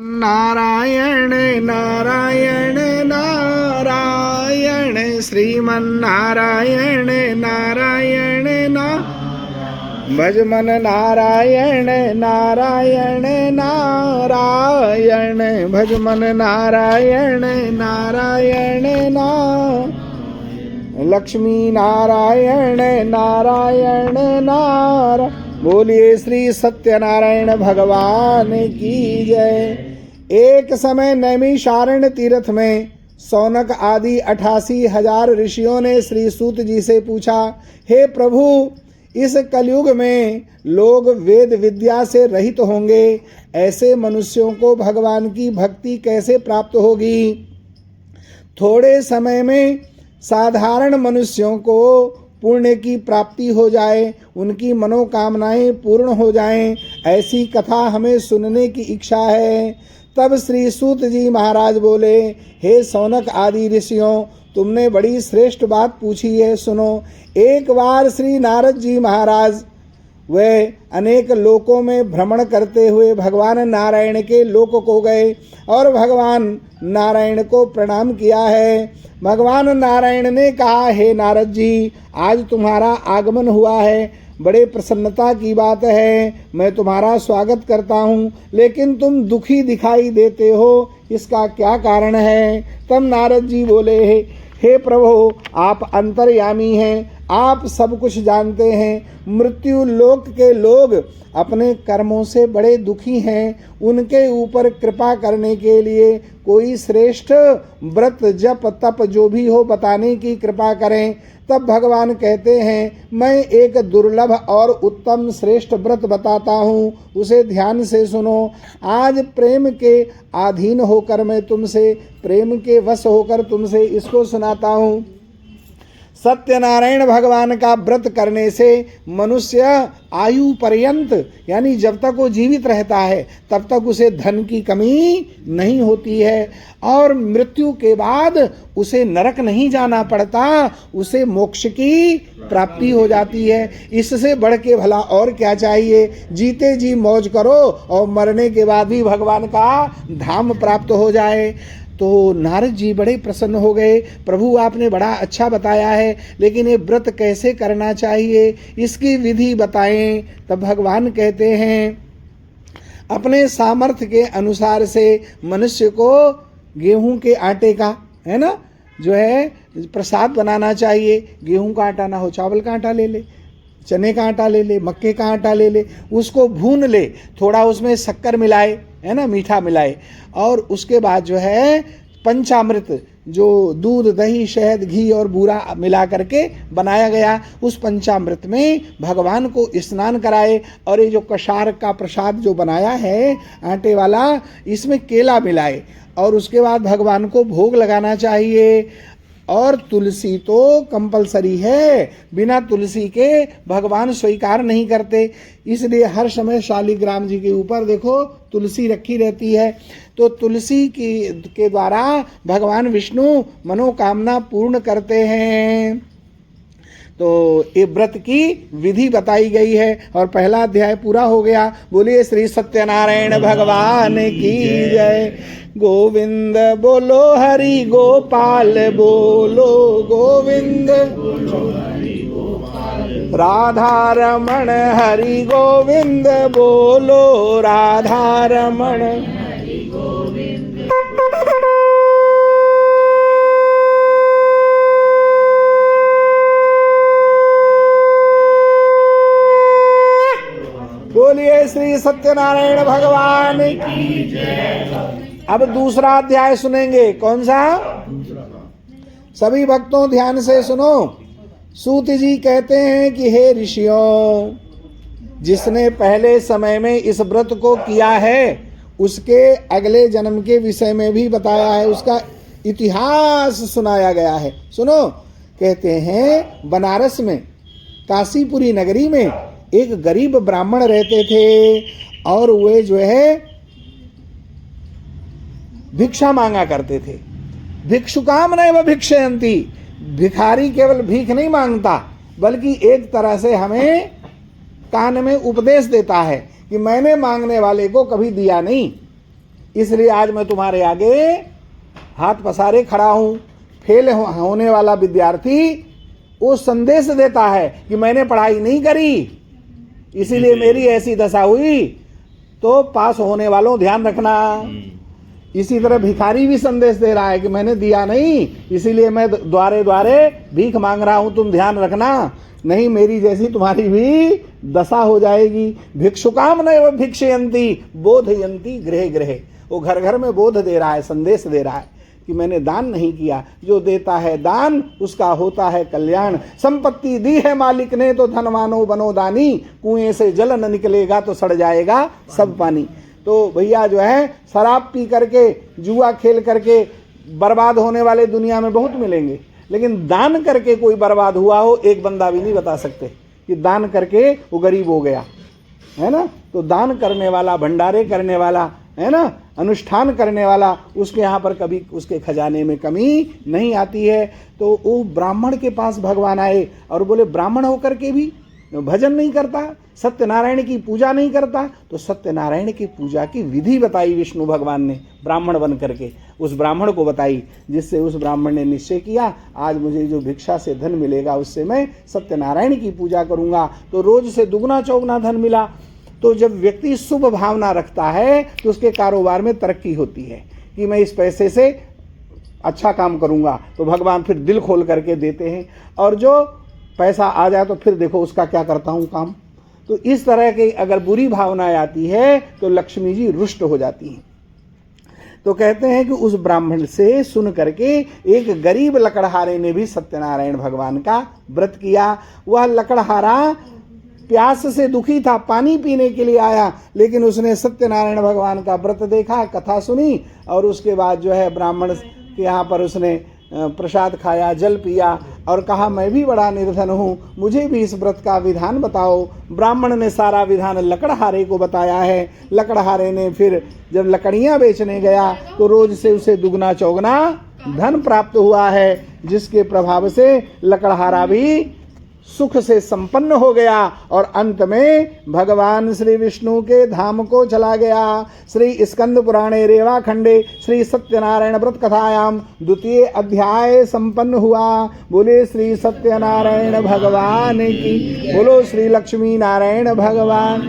नारायण नारायण नारायण श्रीमन्नारायण नारायण ना भजमन नारायण नारायण नारायण भजमन नारायण नारायण ना लक्ष्मी नारायण नारायण नारायण। बोलिए श्री सत्यनारायण भगवान की जय। एक समय नैमिषारण्य तीर्थ में सौनक आदि 88,000 ऋषियों ने श्री सूत जी से पूछा, हे प्रभु, इस कलयुग में लोग वेद विद्या से रहित होंगे, ऐसे मनुष्यों को भगवान की भक्ति कैसे प्राप्त होगी? थोड़े समय में साधारण मनुष्यों को पुण्य की प्राप्ति हो जाए, उनकी मनोकामनाएं पूर्ण हो जाएं, ऐसी कथा हमें सुनने की इच्छा है। तब श्री सूत जी महाराज बोले, हे सौनक आदि ऋषियों, तुमने बड़ी श्रेष्ठ बात पूछी है, सुनो। एक बार श्री नारद जी महाराज वे अनेक लोकों में भ्रमण करते हुए भगवान नारायण के लोक को गए और भगवान नारायण को प्रणाम किया है। भगवान नारायण ने कहा, हे नारद जी, आज तुम्हारा आगमन हुआ है, बड़े प्रसन्नता की बात है, मैं तुम्हारा स्वागत करता हूँ, लेकिन तुम दुखी दिखाई देते हो, इसका क्या कारण है? तब नारद जी बोले, हे प्रभु, आप अंतर्यामी हैं, आप सब कुछ जानते हैं। मृत्यु लोक के लोग अपने कर्मों से बड़े दुखी हैं, उनके ऊपर कृपा करने के लिए कोई श्रेष्ठ व्रत जप तप जो भी हो बताने की कृपा करें। तब भगवान कहते हैं, मैं एक दुर्लभ और उत्तम श्रेष्ठ व्रत बताता हूँ, उसे ध्यान से सुनो। आज प्रेम के अधीन होकर मैं तुमसे, प्रेम के वश होकर तुमसे इसको सुनाता हूँ। सत्यनारायण भगवान का व्रत करने से मनुष्य आयु पर्यंत, यानी जब तक वो जीवित रहता है तब तक उसे धन की कमी नहीं होती है, और मृत्यु के बाद उसे नरक नहीं जाना पड़ता, उसे मोक्ष की प्राप्ति हो जाती है। इससे बढ़ के भला और क्या चाहिए? जीते जी मौज करो और मरने के बाद भी भगवान का धाम प्राप्त हो जाए। तो नारद जी बड़े प्रसन्न हो गए, प्रभु आपने बड़ा अच्छा बताया है, लेकिन ये व्रत कैसे करना चाहिए, इसकी विधि बताएं। तब भगवान कहते हैं, अपने सामर्थ्य के अनुसार से मनुष्य को गेहूं के आटे का, है ना, जो है प्रसाद बनाना चाहिए। गेहूं का आटा ना हो, चावल का आटा ले ले, चने का आटा ले ले, मक्के का आटा ले ले, उसको भून ले, थोड़ा उसमें शक्कर मिलाए, है ना, मीठा मिलाए, और उसके बाद जो है पंचामृत, जो दूध दही शहद घी और बूरा मिला करके बनाया गया, उस पंचामृत में भगवान को स्नान कराए, और ये जो कषार का प्रसाद जो बनाया है आटे वाला, इसमें केला मिलाए, और उसके बाद भगवान को भोग लगाना चाहिए। और तुलसी तो कंपलसरी है, बिना तुलसी के भगवान स्वीकार नहीं करते, इसलिए हर समय शालिग्राम जी के ऊपर देखो तुलसी रखी रहती है। तो तुलसी के द्वारा भगवान विष्णु मनोकामना पूर्ण करते हैं। तो ये व्रत की विधि बताई गई है और पहला अध्याय पूरा हो गया। बोलिए श्री सत्यनारायण भगवान की जय। गोविंद बोलो हरि गोपाल बोलो गोविंद, राधा रमण हरि गोविंद बोलो राधा रमण। बोलिए श्री सत्यनारायण भगवान की जय। अब दूसरा अध्याय सुनेंगे। कौन सा? सभी भक्तों ध्यान से सुनो। सूत जी कहते हैं कि हे ऋषियों, जिसने पहले समय में इस व्रत को किया है उसके अगले जन्म के विषय में भी बताया है, उसका इतिहास सुनाया गया है। सुनो, कहते हैं बनारस में काशीपुरी नगरी में एक गरीब ब्राह्मण रहते थे, और वे जो है भिक्षा मांगा करते थे। भिक्षुकाम नैव भिक्षयन्ति, भिखारी केवल भीख नहीं मांगता, बल्कि एक तरह से हमें कान में उपदेश देता है कि मैंने मांगने वाले को कभी दिया नहीं। इसलिए आज मैं तुम्हारे आगे हाथ पसारे खड़ा हूं। फेल होने वाला विद्यार्थी वो संदेश देता है कि मैंने पढ़ाई नहीं करी, इसीलिए मेरी ऐसी दशा हुई। तो पास होने वालों ध्यान रखना। इसी तरह भिखारी भी संदेश दे रहा है कि मैंने दिया नहीं, इसीलिए मैं द्वारे द्वारे भीख मांग रहा हूं, तुम ध्यान रखना, नहीं मेरी जैसी तुम्हारी भी दशा हो जाएगी। भिक्षुकाम नैव भिक्षयन्ति बोधयन्ति गृहे गृहे। वो घर घर में बोध दे रहा है, संदेश दे रहा है कि मैंने दान नहीं किया। जो देता है दान उसका होता है कल्याण। संपत्ति दी है मालिक ने तो धनवानो बनो दानी, कुएं से जल न निकलेगा तो सड़ जाएगा सब पानी। तो भैया जो है शराब पी करके जुआ खेल करके बर्बाद होने वाले दुनिया में बहुत मिलेंगे, लेकिन दान करके कोई बर्बाद हुआ हो एक बंदा भी नहीं बता सकते कि दान करके वो गरीब हो गया, है ना। तो दान करने वाला, भंडारे करने वाला, है ना, अनुष्ठान करने वाला, उसके यहाँ पर कभी उसके खजाने में कमी नहीं आती है। तो वो ब्राह्मण के पास भगवान आए और बोले ब्राह्मण होकर के भी भजन नहीं करता, सत्यनारायण की पूजा नहीं करता। तो सत्यनारायण की पूजा की विधि बताई विष्णु भगवान ने ब्राह्मण बन करके, उस ब्राह्मण को बताई, जिससे उस ब्राह्मण ने निश्चय किया आज मुझे जो भिक्षा से धन मिलेगा उससे मैं सत्यनारायण की पूजा करूंगा। तो रोज से दुगना चौगुना धन मिला। तो जब व्यक्ति शुभ भावना रखता है तो उसके कारोबार में तरक्की होती है कि मैं इस पैसे से अच्छा काम करूंगा, तो भगवान फिर दिल खोल करके देते हैं। और जो पैसा आ जाए तो फिर देखो उसका क्या करता हूं काम। तो इस तरह की अगर बुरी भावनाएं आती है तो लक्ष्मी जी रुष्ट हो जाती हैं। तो कहते हैं कि उस ब्राह्मण से सुन करके एक गरीब लकड़हारे ने भी सत्यनारायण भगवान का व्रत किया। वह लकड़हारा प्यास से दुखी था, पानी पीने के लिए आया, लेकिन उसने सत्यनारायण भगवान का व्रत देखा, कथा सुनी, और उसके बाद जो है ब्राह्मण के यहाँ पर उसने प्रसाद खाया, जल पिया और कहा मैं भी बड़ा निर्धन हूँ, मुझे भी इस व्रत का विधान बताओ। ब्राह्मण ने सारा विधान लकड़हारे को बताया है। लकड़हारे ने फिर जब लकड़ियाँ बेचने गया तो रोज से उसे दुगना चौगना धन प्राप्त हुआ है, जिसके प्रभाव से लकड़हारा भी सुख से संपन्न हो गया और अंत में भगवान श्री विष्णु के धाम को चला गया। श्री स्कंद पुराणे रेवा खंडे श्री सत्यनारायण व्रत कथायाम द्वितीय अध्याय संपन्न हुआ। बोले श्री सत्यनारायण भगवान की, बोलो श्री लक्ष्मी नारायण भगवान।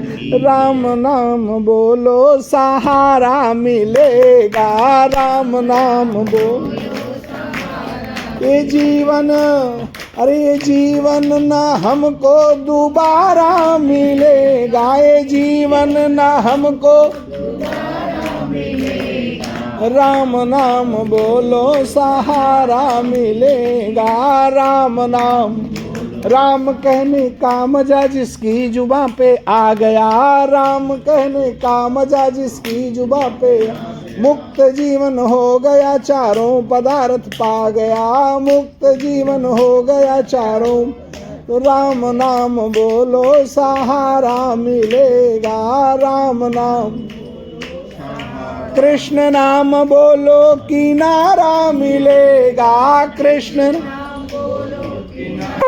राम नाम बोलो सहारा मिलेगा, राम नाम बोलो ये जीवन, अरे ये जीवन न हमको दोबारा मिलेगा, ये जीवन न हमको दोबारा मिलेगा। राम नाम बोलो सहारा मिलेगा, राम नाम। राम कहने का मजा जिसकी जुबां पे आ गया, राम कहने का मजा जिसकी जुबां पे, मुक्त जीवन हो गया चारों पदार्थ पा गया, मुक्त जीवन हो गया चारों। तो राम नाम बोलो सहारा मिलेगा, राम नाम। कृष्ण नाम बोलो किनारा मिलेगा, कृष्ण नाम बोलो किनारा।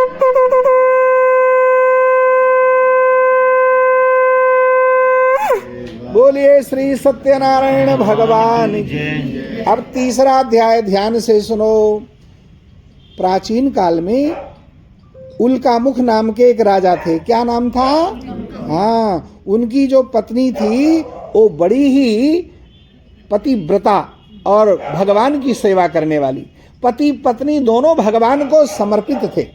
बोलिए श्री सत्यनारायण भगवान की। अब तीसरा अध्याय ध्यान से सुनो। प्राचीन काल में उल्कामुख नाम के एक राजा थे। क्या नाम था? हाँ, उनकी जो पत्नी थी वो बड़ी ही पतिव्रता और भगवान की सेवा करने वाली। पति पत्नी दोनों भगवान को समर्पित थे,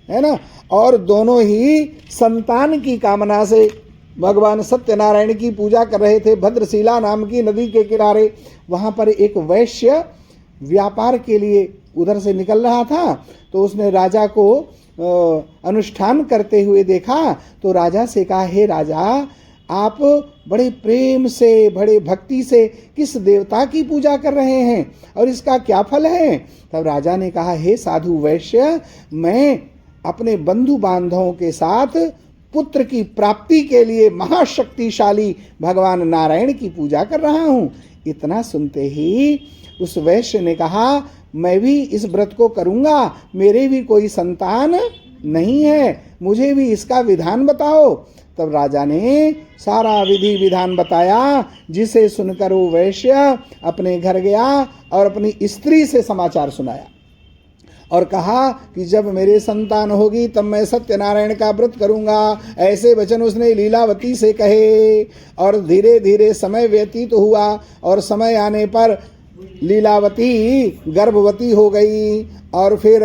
है ना। और दोनों ही संतान की कामना से भगवान सत्यनारायण की पूजा कर रहे थे। भद्रशिला नाम की नदी के किनारे वहाँ पर एक वैश्य व्यापार के लिए उधर से निकल रहा था। तो उसने राजा को अनुष्ठान करते हुए देखा। तो राजा से कहा, हे राजा, आप बड़े प्रेम से, बड़े भक्ति से किस देवता की पूजा कर रहे हैं और इसका क्या फल है? तब राजा ने कहा, हे साधु वैश्य, मैं अपने बंधु बांधवों के साथ पुत्र की प्राप्ति के लिए महाशक्तिशाली भगवान नारायण की पूजा कर रहा हूँ। इतना सुनते ही उस वैश्य ने कहा, मैं भी इस व्रत को करूँगा, मेरे भी कोई संतान नहीं है, मुझे भी इसका विधान बताओ। तब राजा ने सारा विधि विधान बताया, जिसे सुनकर वो वैश्य अपने घर गया और अपनी स्त्री से समाचार सुनाया और कहा कि जब मेरे संतान होगी तब मैं सत्यनारायण का व्रत करूंगा। ऐसे वचन उसने लीलावती से कहे और धीरे धीरे समय व्यतीत हुआ और समय आने पर लीलावती गर्भवती हो गई और फिर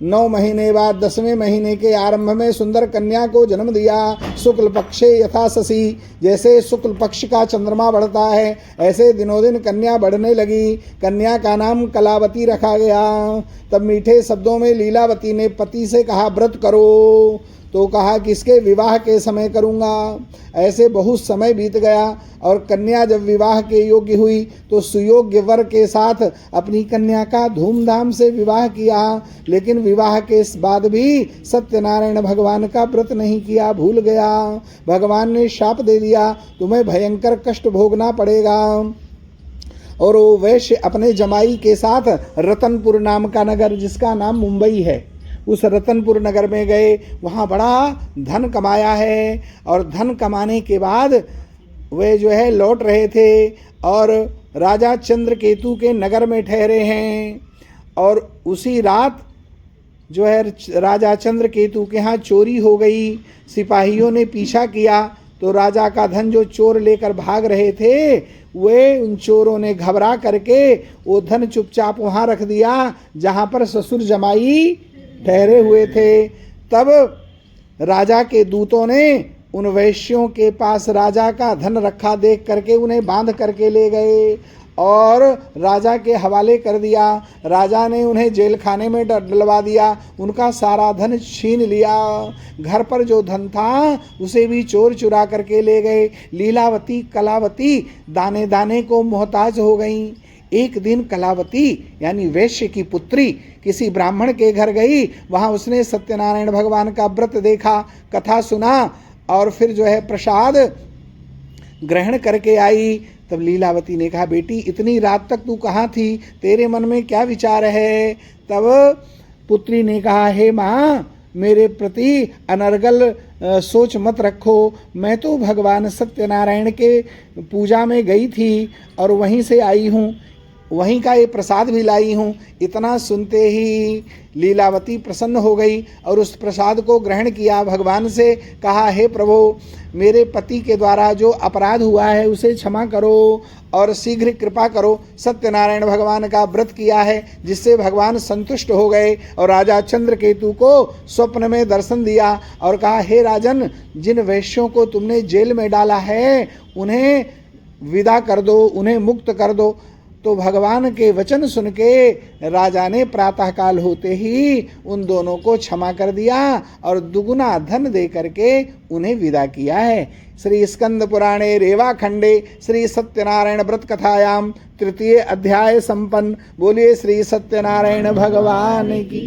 9 महीने बाद 10वें महीने के आरंभ में सुंदर कन्या को जन्म दिया। शुक्ल पक्षे यथा शशि, जैसे शुक्ल पक्ष का चंद्रमा बढ़ता है ऐसे दिनों दिन कन्या बढ़ने लगी। कन्या का नाम कलावती रखा गया। तब मीठे शब्दों में लीलावती ने पति से कहा व्रत करो, तो कहा किसके विवाह के समय करूँगा। ऐसे बहुत समय बीत गया और कन्या जब विवाह के योग्य हुई तो सुयोग्य वर के साथ अपनी कन्या का धूमधाम से विवाह किया। लेकिन विवाह के बाद भी सत्यनारायण भगवान का व्रत नहीं किया, भूल गया। भगवान ने शाप दे दिया, तुम्हें भयंकर कष्ट भोगना पड़ेगा। और वो वैश्य अपने जमाई के साथ रतनपुर नाम का नगर, जिसका नाम मुंबई है, उस रतनपुर नगर में गए। वहाँ बड़ा धन कमाया है और धन कमाने के बाद वे जो है लौट रहे थे और राजा चंद्रकेतु के नगर में ठहरे हैं। और उसी रात जो है राजा चंद्रकेतु के यहाँ चोरी हो गई। सिपाहियों ने पीछा किया तो राजा का धन जो चोर लेकर भाग रहे थे, वे उन चोरों ने घबरा करके वो धन चुपचाप वहाँ रख दिया जहाँ पर ससुर जमाई ठहरे हुए थे। तब राजा के दूतों ने उन वैश्यों के पास राजा का धन रखा देख करके उन्हें बांध करके ले गए और राजा के हवाले कर दिया। राजा ने उन्हें जेल खाने में डलवा दिया, उनका सारा धन छीन लिया। घर पर जो धन था उसे भी चोर चुरा करके ले गए। लीलावती कलावती दाने दाने को मोहताज हो गईं। एक दिन कलावती यानी वैश्य की पुत्री किसी ब्राह्मण के घर गई। वहाँ उसने सत्यनारायण भगवान का व्रत देखा, कथा सुना और फिर जो है प्रसाद ग्रहण करके आई। तब लीलावती ने कहा, बेटी इतनी रात तक तू कहाँ थी, तेरे मन में क्या विचार है। तब पुत्री ने कहा, हे माँ, मेरे प्रति अनर्गल सोच मत रखो। मैं तो भगवान सत्यनारायण के पूजा में गई थी और वहीं से आई हूँ, वहीं का ये प्रसाद भी लाई हूँ। इतना सुनते ही लीलावती प्रसन्न हो गई और उस प्रसाद को ग्रहण किया। भगवान से कहा, हे प्रभु, मेरे पति के द्वारा जो अपराध हुआ है उसे क्षमा करो और शीघ्र कृपा करो। सत्यनारायण भगवान का व्रत किया है जिससे भगवान संतुष्ट हो गए और राजा चंद्रकेतु को स्वप्न में दर्शन दिया और कहा, हे राजन, जिन वैश्यों को तुमने जेल में डाला है उन्हें विदा कर दो, उन्हें मुक्त कर दो। तो भगवान के वचन सुन के राजा ने प्रातःकाल होते ही उन दोनों को क्षमा कर दिया और दुगुना धन दे करके उन्हें विदा किया है। श्री स्कंद पुराणे रेवा खंडे श्री सत्यनारायण व्रत कथायाम 3 अध्याय संपन्न। बोलिए श्री सत्यनारायण भगवान की।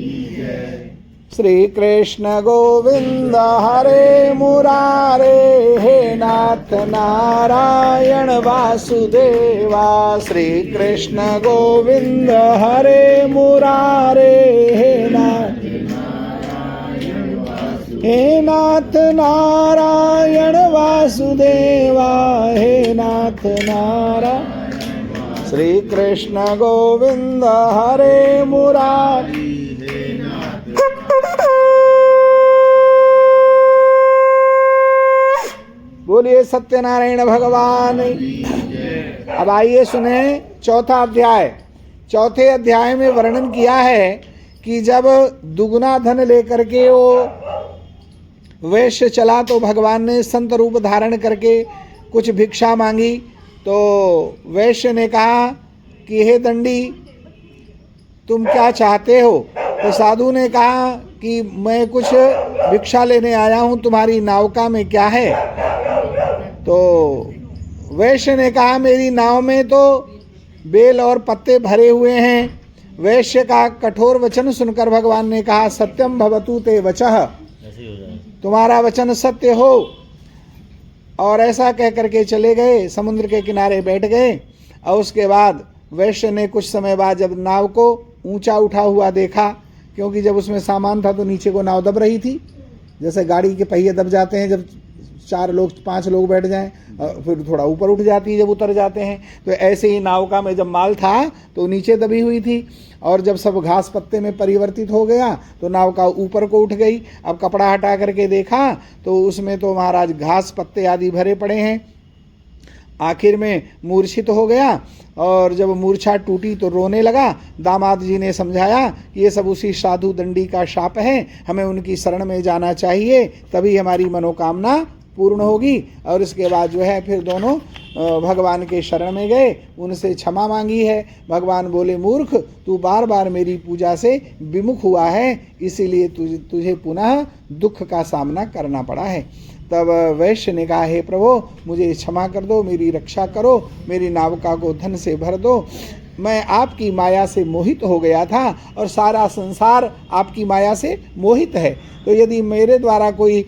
श्री कृष्ण गोविंद हरे मुरारे, हे नाथ नारायण वासुदेवा। श्री कृष्ण गोविंद हरे मुरारे, हे नाथ नारायण वासुदेवा, हे नाथ नारायण। श्री कृष्ण गोविंद हरे मुरारे। बोलिए सत्यनारायण भगवान। अब आइए सुने चौथा अध्याय। चौथे अध्याय में वर्णन किया है कि जब दुगुना धन लेकर के वो वैश्य चला तो भगवान ने संत रूप धारण करके कुछ भिक्षा मांगी। तो वैश्य ने कहा कि हे दंडी, तुम क्या चाहते हो। तो साधु ने कहा कि मैं कुछ भिक्षा लेने आया हूँ, तुम्हारी नावका में क्या है। तो वैश्य ने कहा, मेरी नाव में तो बेल और पत्ते भरे हुए हैं। वैश्य का कठोर वचन सुनकर भगवान ने कहा, सत्यम भवतु ते वचः, तुम्हारा वचन सत्य हो। और ऐसा कह करके चले गए, समुद्र के किनारे बैठ गए। और उसके बाद वैश्य ने कुछ समय बाद जब नाव को ऊंचा उठा हुआ देखा, क्योंकि जब उसमें सामान था तो नीचे को नाव दब रही थी, जैसे गाड़ी के पहिए दब जाते हैं जब 4 लोग 5 लोग बैठ जाएं, फिर थोड़ा ऊपर उठ जाती है जब उतर जाते हैं। तो ऐसे ही नाव में जब माल था तो नीचे दबी हुई थी, और जब सब घास पत्ते में परिवर्तित हो गया तो नाव का ऊपर को उठ गई। अब कपड़ा हटा करके देखा तो उसमें तो महाराज घास पत्ते आदि भरे पड़े हैं। आखिर में मूर्छित हो गया, और जब मूर्छा टूटी तो रोने लगा। दामाद जी ने समझाया कि ये सब उसी साधु दंडी का शाप है, हमें उनकी शरण में जाना चाहिए, तभी हमारी मनोकामना पूर्ण होगी। और इसके बाद जो है फिर दोनों भगवान के शरण में गए, उनसे क्षमा मांगी है। भगवान बोले, मूर्ख, तू बार बार मेरी पूजा से विमुख हुआ है, इसीलिए तुझे पुनः दुख का सामना करना पड़ा है। तब वैश्य ने कहा, हे प्रभु, मुझे क्षमा कर दो, मेरी रक्षा करो, मेरी नाविका को धन से भर दो। मैं आपकी माया से मोहित हो गया था और सारा संसार आपकी माया से मोहित है, तो यदि मेरे द्वारा कोई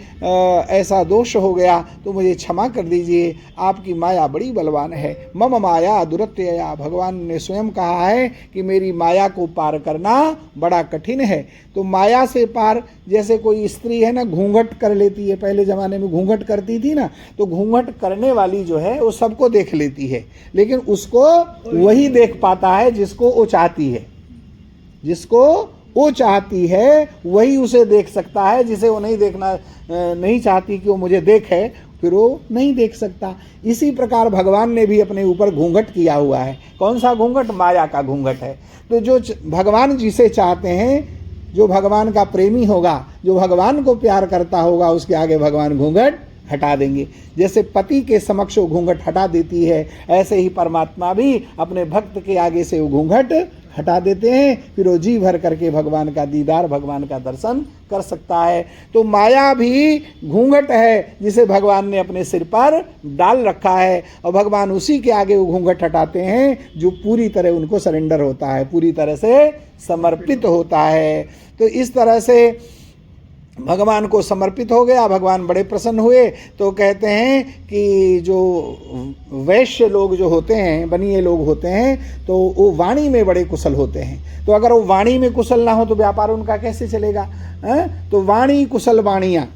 ऐसा दोष हो गया तो मुझे क्षमा कर दीजिए। आपकी माया बड़ी बलवान है। मम माया दुरत्यया, भगवान ने स्वयं कहा है कि मेरी माया को पार करना बड़ा कठिन है। तो माया से पार, जैसे कोई स्त्री है ना, घूंघट कर लेती है, पहले ज़माने में घूंघट करती थी ना, तो घूंघट करने वाली जो है वो सबको देख लेती है, लेकिन उसको वही देख पाता है जिसको वो चाहती है। जिसको वो चाहती है वही उसे देख सकता है, जिसे वो नहीं चाहती कि वो मुझे देखे, फिर वो नहीं देख सकता। इसी प्रकार भगवान ने भी अपने ऊपर घूंघट किया हुआ है। कौन सा घूंघट? माया का घूंघट है। तो जो भगवान जिसे चाहते हैं, जो भगवान का प्रेमी होगा, जो भगवान को प्यार करता होगा, उसके आगे भगवान घूंघट हटा देंगे। जैसे पति के समक्ष वो घूंघट हटा देती है, ऐसे ही परमात्मा भी अपने भक्त के आगे से वो घूंघट हटा देते हैं, फिर वो जी भर करके भगवान का दीदार, भगवान का दर्शन कर सकता है। तो माया भी घूंघट है जिसे भगवान ने अपने सिर पर डाल रखा है, और भगवान उसी के आगे वो घूंघट हटाते हैं जो पूरी तरह उनको सरेंडर होता है, पूरी तरह से समर्पित होता है। तो इस तरह से भगवान को समर्पित हो गया, भगवान बड़े प्रसन्न हुए। तो कहते हैं कि जो वैश्य लोग जो होते हैं, बनिए लोग होते हैं, तो वो वाणी में बड़े कुशल होते हैं। तो अगर वो वाणी में कुशल ना हो तो व्यापार उनका कैसे चलेगा? तो वाणी कुशल वाणियाँ,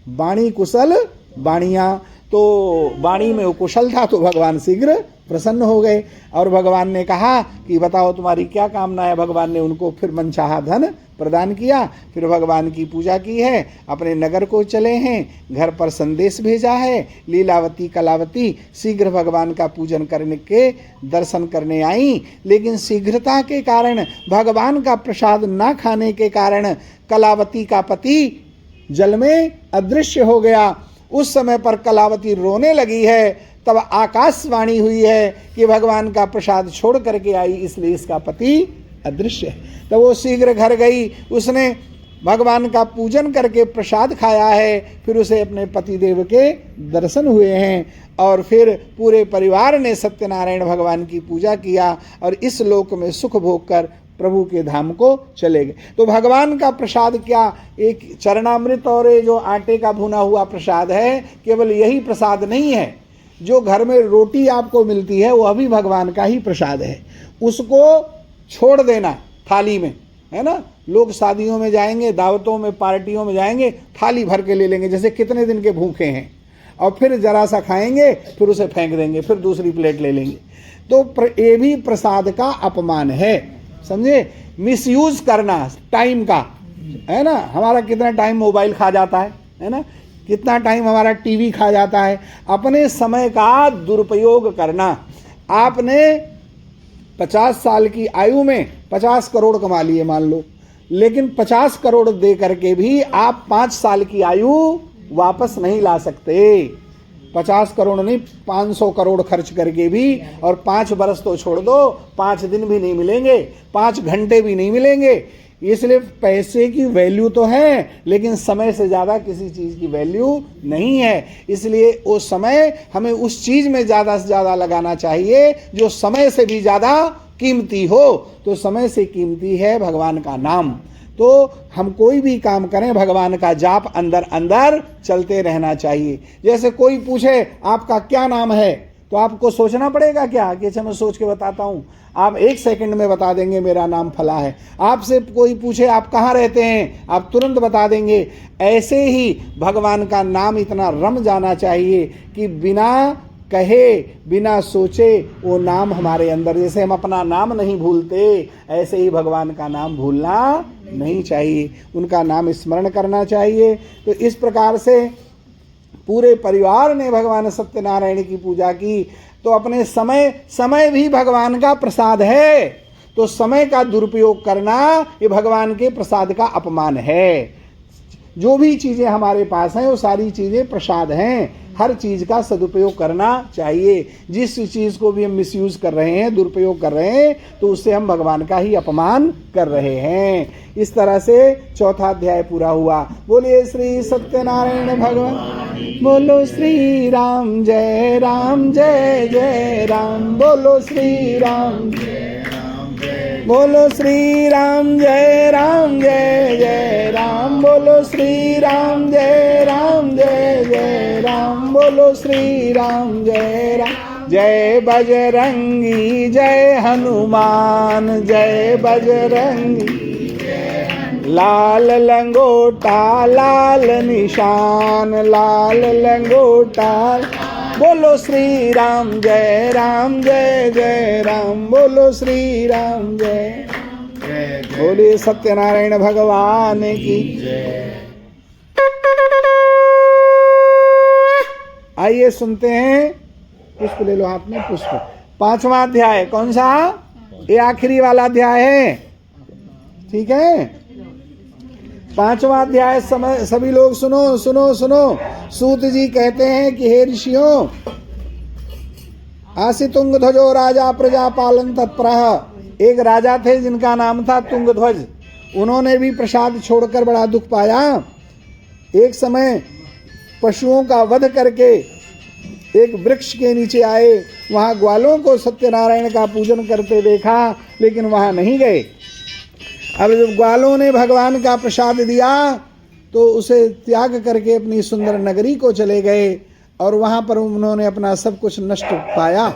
वाणी कुशल वाणियाँ। तो वाणी में वो कुशल था तो भगवान शीघ्र प्रसन्न हो गए, और भगवान ने कहा कि बताओ तुम्हारी क्या कामना है। भगवान ने उनको फिर मनचाहा धन प्रदान किया। फिर भगवान की पूजा की है, अपने नगर को चले हैं, घर पर संदेश भेजा है। लीलावती कलावती शीघ्र भगवान का पूजन करने के दर्शन करने आई, लेकिन शीघ्रता के कारण, भगवान का प्रसाद ना खाने के कारण कलावती का पति जल में अदृश्य हो गया। उस समय पर कलावती रोने लगी है, तब आकाशवाणी हुई है कि भगवान का प्रसाद छोड़ करके आई, इसलिए इसका पति अदृश्य है। तो वो शीघ्र घर गई, उसने भगवान का पूजन करके प्रसाद खाया है, फिर उसे अपने पतिदेव के दर्शन हुए हैं, और फिर पूरे परिवार ने सत्यनारायण भगवान की पूजा किया, और इस लोक में सुख भोग कर प्रभु के धाम को चले गए। तो भगवान का प्रसाद क्या, एक चरणामृत और ये जो आटे का भुना हुआ प्रसाद है, केवल यही प्रसाद नहीं है। जो घर में रोटी आपको मिलती है वो अभी भगवान का ही प्रसाद है। उसको छोड़ देना थाली में, है ना। लोग शादियों में जाएंगे, दावतों में, पार्टियों में जाएंगे, थाली भर के ले लेंगे, जैसे कितने दिन के भूखे हैं, और फिर जरा सा खाएंगे, फिर उसे फेंक देंगे, फिर दूसरी प्लेट ले लेंगे। तो ये भी प्रसाद का अपमान है, समझे। मिसयूज करना टाइम का, है ना। हमारा कितना टाइम मोबाइल खा जाता है ना, कितना टाइम हमारा टीवी खा जाता है। अपने समय का दुरुपयोग करना। आपने 50 साल की आयु में 50 करोड़ कमा लिए मान लो, लेकिन 50 करोड़ दे करके भी आप 5 साल की आयु वापस नहीं ला सकते। 50 करोड़ नहीं, 500 करोड़ खर्च करके भी, और 5 बरस तो छोड़ दो, 5 दिन भी नहीं मिलेंगे, 5 घंटे भी नहीं मिलेंगे। इसलिए पैसे की वैल्यू तो है, लेकिन समय से ज़्यादा किसी चीज़ की वैल्यू नहीं है। इसलिए वो समय हमें उस चीज़ में ज़्यादा से ज़्यादा लगाना चाहिए जो समय से भी ज़्यादा कीमती हो। तो समय से कीमती है भगवान का नाम। तो हम कोई भी काम करें, भगवान का जाप अंदर अंदर चलते रहना चाहिए। जैसे कोई पूछे आपका क्या नाम है, तो आपको सोचना पड़ेगा क्या कि अच्छा मैं सोच के बताता हूँ? आप 1 सेकंड में बता देंगे मेरा नाम फला है। आपसे कोई पूछे आप कहाँ रहते हैं, आप तुरंत बता देंगे। ऐसे ही भगवान का नाम इतना रम जाना चाहिए कि बिना कहे बिना सोचे वो नाम हमारे अंदर, जैसे हम अपना नाम नहीं भूलते ऐसे ही भगवान का नाम भूलना नहीं चाहिए, उनका नाम स्मरण करना चाहिए। तो इस प्रकार से पूरे परिवार ने भगवान सत्यनारायण की पूजा की। तो अपने समय भी भगवान का प्रसाद है, तो समय का दुरुपयोग करना ये भगवान के प्रसाद का अपमान है। जो भी चीज़ें हमारे पास हैं वो सारी चीज़ें प्रसाद हैं, हर चीज़ का सदुपयोग करना चाहिए। जिस चीज़ को भी हम मिसयूज कर रहे हैं, दुरुपयोग कर रहे हैं, तो उससे हम भगवान का ही अपमान कर रहे हैं। इस तरह से 4था अध्याय पूरा हुआ। बोलिए श्री सत्यनारायण भगवान, बोलो श्री राम जय जय राम, बोलो श्री राम, बोलो श्री राम जय जय राम, बोलो श्री राम जय जय राम, बोलो श्री राम जय राम। जय बजरंगी जय हनुमान, जय बजरंगी लाल लंगोटा लाल निशान, लाल लंगोटा, बोलो श्री राम जय जय राम, बोलो श्री राम जय। बोलिए सत्यनारायण भगवान की। आइए सुनते हैं, पुष्प ले लो हाथ में, पुष्प। 5वां अध्याय कौन सा? ये आखिरी वाला अध्याय है, ठीक है। 5वां अध्याय सभी लोग सुनो सुनो सुनो। सूत जी कहते हैं कि हे ऋषियों, आसी तुंगध्वजो राजा प्रजा पालन तत्परः। एक राजा थे जिनका नाम था तुंगध्वज। उन्होंने भी प्रसाद छोड़कर बड़ा दुख पाया। एक समय पशुओं का वध करके एक वृक्ष के नीचे आए, वहाँ ग्वालों को सत्यनारायण का पूजन करते देखा, लेकिन वहाँ नहीं गए। अब जब ग्वालों ने भगवान का प्रसाद दिया तो उसे त्याग करके अपनी सुंदर नगरी को चले गए और वहाँ पर उन्होंने अपना सब कुछ नष्ट पाया।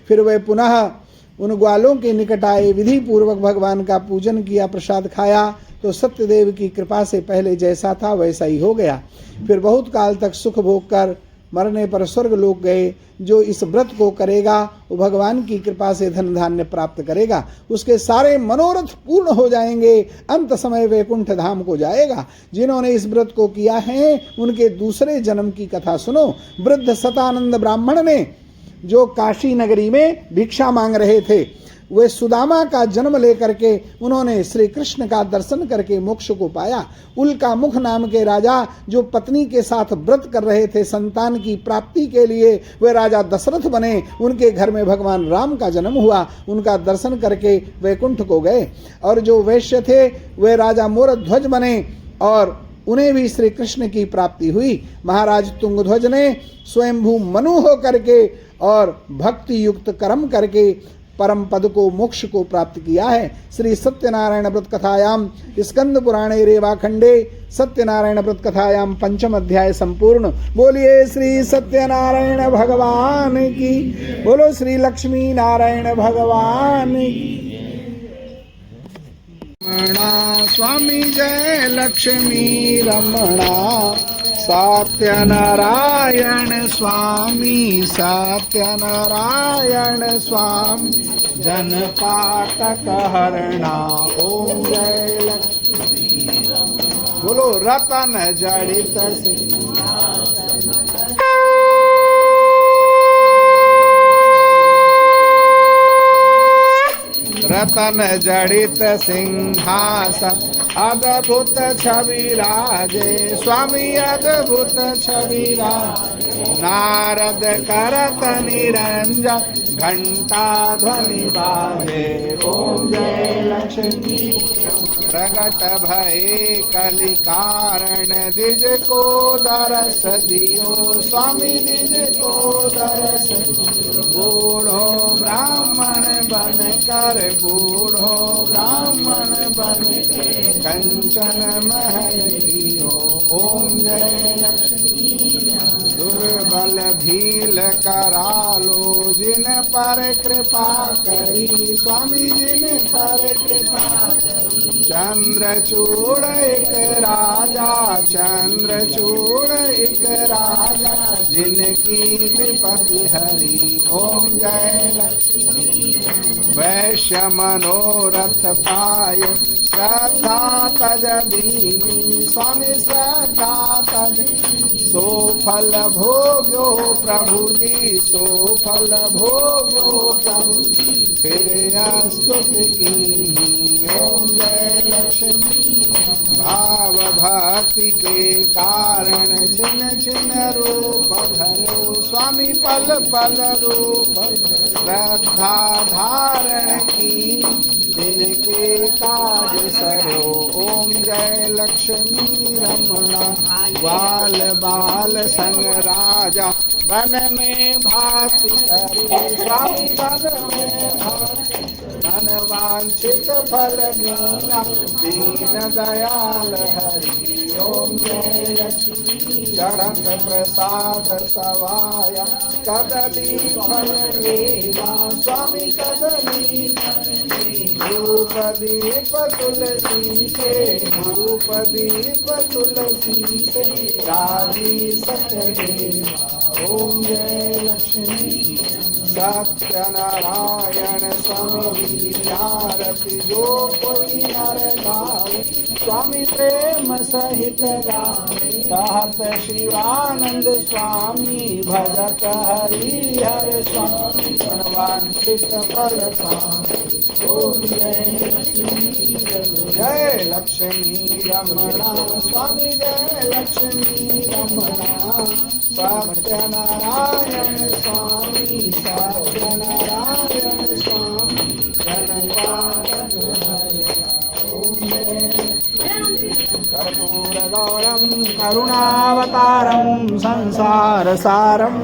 फिर वे पुनः उन ग्वालों के निकट आए, विधि पूर्वक भगवान का पूजन किया, प्रसाद खाया, तो सत्यदेव की कृपा से पहले जैसा था वैसा ही हो गया। फिर बहुत काल तक सुख भोग कर मरने पर स्वर्ग लोक गए। जो इस व्रत को करेगा वो भगवान की कृपा से धन धान्य प्राप्त करेगा, उसके सारे मनोरथ पूर्ण हो जाएंगे, अंत समय वैकुंठ धाम को जाएगा। जिन्होंने इस व्रत को किया है उनके दूसरे जन्म की कथा सुनो। वृद्ध सतानंद ब्राह्मण ने, जो काशी नगरी में भिक्षा मांग रहे थे, वे सुदामा का जन्म लेकर के उन्होंने श्री कृष्ण का दर्शन करके मोक्ष को पाया। उल्का मुख नाम के राजा, जो पत्नी के साथ व्रत कर रहे थे संतान की प्राप्ति के लिए, वे राजा दशरथ बने। उनके घर में भगवान राम का जन्म हुआ, उनका दर्शन करके वैकुंठ को गए। और जो वैश्य थे वे राजा मोरध्वज बने और उन्हें भी श्री कृष्ण की प्राप्ति हुई। महाराज तुंगध्वज ने स्वयंभू मनु हो करके और भक्ति युक्त कर्म करके परम पद को, मोक्ष को प्राप्त किया है। श्री सत्यनारायण व्रत कथायाम स्कंद पुराणे रेवा खंडे सत्यनारायण व्रत कथायाम 5म अध्याय संपूर्ण। बोलिए श्री सत्यनारायण भगवान की, बोलो श्री लक्ष्मी नारायण भगवान की। रमणा स्वामी जय लक्ष्मी रमणा, सत्यनारायण स्वामी, सत्यनारायण स्वामी, जनपातक हरणा, ओम जय लक्ष्मी। बोलो रतन जड़ित रतन जड़ित सिंहासन, अद्भुत छवि राजे स्वामी, अद्भुत छवि राजे। नारद करत निरंजन, घंटा ध्वनि बाजे, ओम जय लक्ष्मी। प्रगट भये कलि कारण, द्विज को दरस दियो स्वामी, द्विज को दरस दियो। बूढ़ो ब्राह्मण बन कर, बूढ़ो ब्राह्मण बन के, कंचन महल लियो, ओम जय लक्ष्मी। दुर्बल भील करालो जिन पर कृपा करी स्वामी जिन पर कृपा चंद्रचूड़ एक राजा चंद्रचूड़ एक राजा जिनकी विपत्ति हरि ओम जय लक्ष्मी वैश्य मनोरथ पाय श्रद्धा तज दीनी स्वामी श्रद्धा तज सो फल भोग्यो प्रभु जी सो फल भोग्यो प्रभु फिर स्तुति की ओम जय लक्ष्मी भाव भक्ति के कारण छिन छिन रूप धरो स्वामी पल पल रूप श्रद्धा धारण की जिनके काज सरो ओम जय लक्ष्मी रमणा बाल बाल संग राजा वन में भाति करे स्वामी वन में भाति मन वांछित फल मीना दीन दयाल हरि ओम जय लक्ष्मी चढ़त प्रसाद सवाया कदली फल देवा स्वामी कदली धूप दीप तुलसी से धूप दीप तुलसी से राजी सत्यदेवा ओम जय लक्ष्मी सत्यनारायण स्वामी आरती जो कोई नर गावे स्वामी प्रेम सहित गावे कहत शिवानंद स्वामी भजत हरि हर स्वामी मनवांछित फल पावे ओम जय लक्ष्मी रमणा स्वामी जय लक्ष्मी रमणा सत्यनारायण स्वामी सत्यनारायण स्वामी कर्पूरगौरं करुणावतारं संसारसारं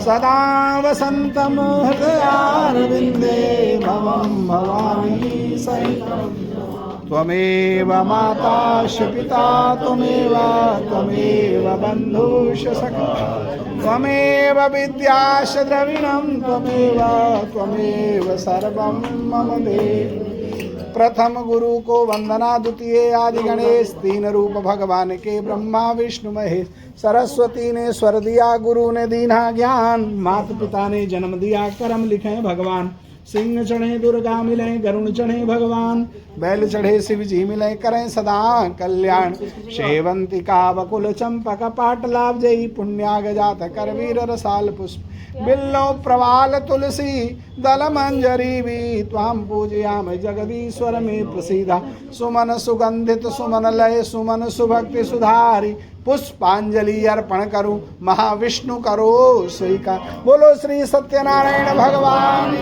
सदा वसन्तं हृदयारविन्दे भवं भवानी सहितं त्वमेव माताश्च पिता त्वमेव बन्धुश्च सखा त्वमेव विद्याश्च द्रविणं त्वमेव सर्वं मम देव प्रथम गुरु को वंदना द्वितीय आदि गणेश तीन रूप भगवान के ब्रह्मा विष्णु महेश सरस्वती ने स्वर दिया गुरु ने दीना ज्ञान माता पिता ने जन्म दिया कर्म लिखे भगवान सिंह चढ़े दुर्गा मिले गरुण चढ़े भगवान बैल चढ़े शिव जी मिले करें सदा कल्याण शेवंतिका बकुल चंपक पाट लाभ जयी पुण्याग जात करवीर रसाल पुष्प बिल्लो प्रवाल तुलसी दल मंजरी भी त्वाम पूजयाम जगदीश्वर में प्रसीदा सुमन सुगंधित सुमन लय सुमन सुभक्ति सुधारी पुष्पांजलि अर्पण करूं महाविष्णु करो स्वीकार बोलो श्री सत्यनारायण भगवान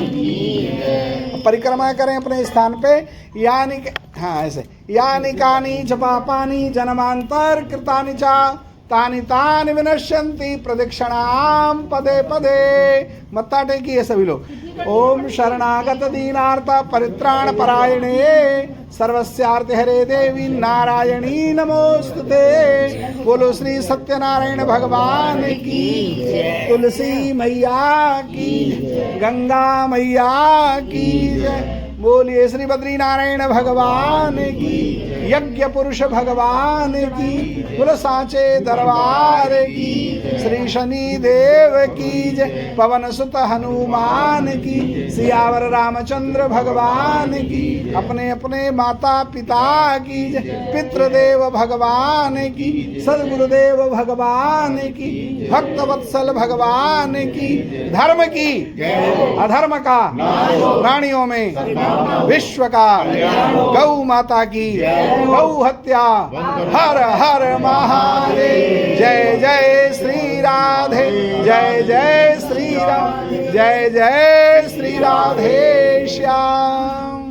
परिक्रमा करें अपने स्थान पे यानी हाँ ऐसे यानी कानी च पापानि जन्मांतर कृतानि च तानि तानि विनश्यन्ति प्रदक्षिणाम पदे पदे मत्था टेकिए सभी लोग ओम शरणागत दीनार्थ परित्राण परायणे सर्वस्यार्थ हरे देवी नारायणी नमोस्तुते बोलो श्री सत्यनारायण भगवान की तुलसी मैया की गंगा मैया की बोलिए श्री बद्री नारायण भगवान की यज्ञ पुरुष भगवान की बोलो सांचे दरबार की श्री शनि देव की जय पवन सुत हनुमान की सियावर रामचंद्र भगवान की अपने अपने माता पिता की जय पितृदेव भगवान की सदगुरुदेव भगवान की भक्त वत्सल भगवान की धर्म की अधर्म का प्राणियों में विश्व का गौ माता की गौ हत्या हर हर महादेव जय जय श्री राधे जय जय श्री राम जय जय श्री राधे श्याम।